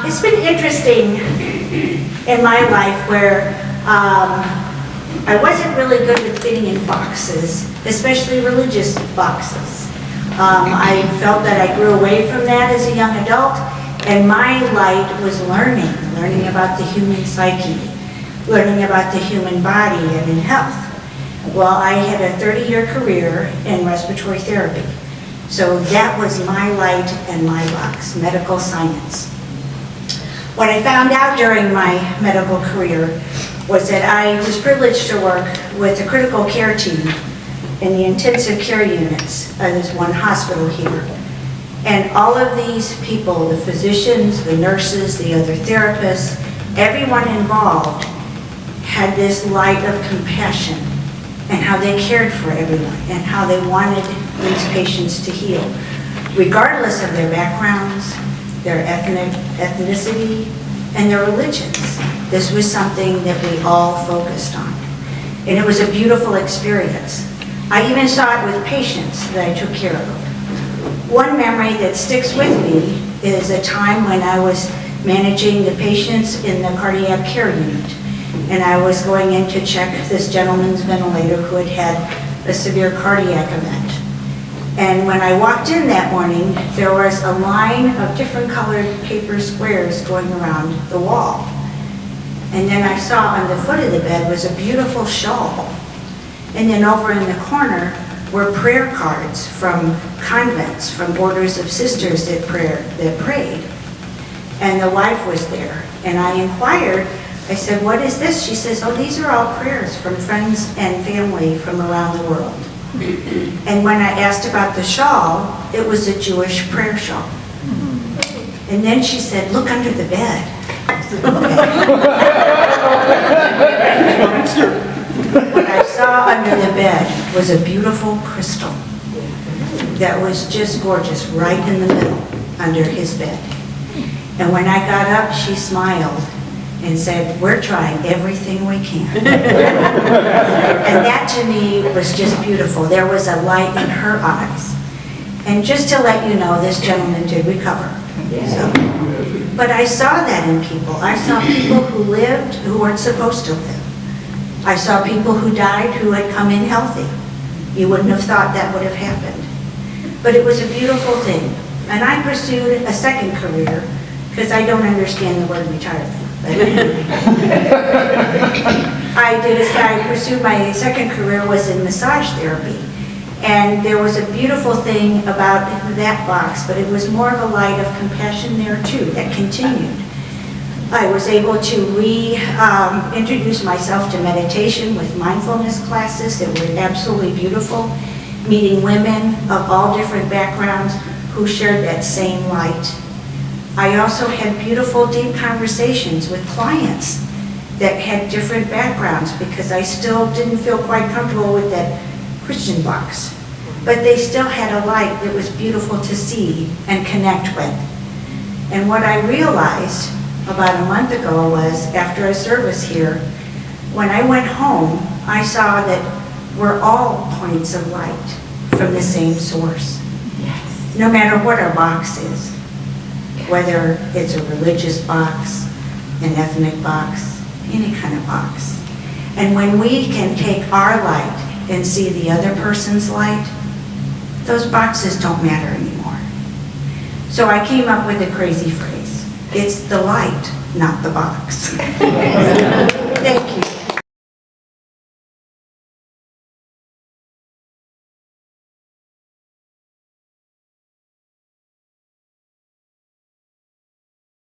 It's been interesting in my life where I wasn't really good with fitting in boxes, especially religious boxes. I felt that I grew away from that as a young adult, and my light was learning about the human psyche, learning about the human body and in health. Well, I had a 30-year career in respiratory therapy. So that was my light and my box, medical science. What I found out during my medical career was that I was privileged to work with a critical care team in the intensive care units. There's one hospital here. And all of these people, the physicians, the nurses, the other therapists, everyone involved had this light of compassion and how they cared for everyone and how they wanted these patients to heal, regardless of their backgrounds, their ethnicity, and their religions. This was something that we all focused on. And it was a beautiful experience. I even saw it with patients that I took care of. One memory that sticks with me is a time when I was managing the patients in the cardiac care unit. And I was going in to check this gentleman's ventilator who had had a severe cardiac event. And when I walked in that morning, there was a line of different colored paper squares going around the wall. And then I saw on the foot of the bed was a beautiful shawl. And then over in the corner were prayer cards from convents, from orders of sisters that prayed. And the wife was there. And I inquired, I said, what is this? She says, oh, these are all prayers from friends and family from around the world. And when I asked about the shawl, it was a Jewish prayer shawl. And then she said, look under the bed. I said, okay. What I saw under the bed was a beautiful crystal that was just gorgeous, right in the middle, under his bed. And when I got up, she smiled and said, we're trying everything we can. And that to me was just beautiful. There was a light in her eyes. And just to let you know, this gentleman did recover. So, but I saw that in people. I saw people who lived who weren't supposed to live. I saw people who died who had come in healthy. You wouldn't have thought that would have happened. But it was a beautiful thing. And I pursued a second career because I don't understand the word retirement. I pursued my second career was in massage therapy. And there was a beautiful thing about that box, but it was more of a light of compassion there too, that continued. I was able to reintroduce myself to meditation with mindfulness classes that were absolutely beautiful, meeting women of all different backgrounds who shared that same light. I also had beautiful, deep conversations with clients that had different backgrounds because I still didn't feel quite comfortable with that Christian box. But they still had a light that was beautiful to see and connect with. And what I realized about a month ago was, after a service here, when I went home, I saw that we're all points of light from the same source. Yes. No matter what our box is, whether it's a religious box, an ethnic box, any kind of box. And when we can take our light and see the other person's light, those boxes don't matter anymore. So I came up with a crazy phrase. It's the light, not the box. Thank you.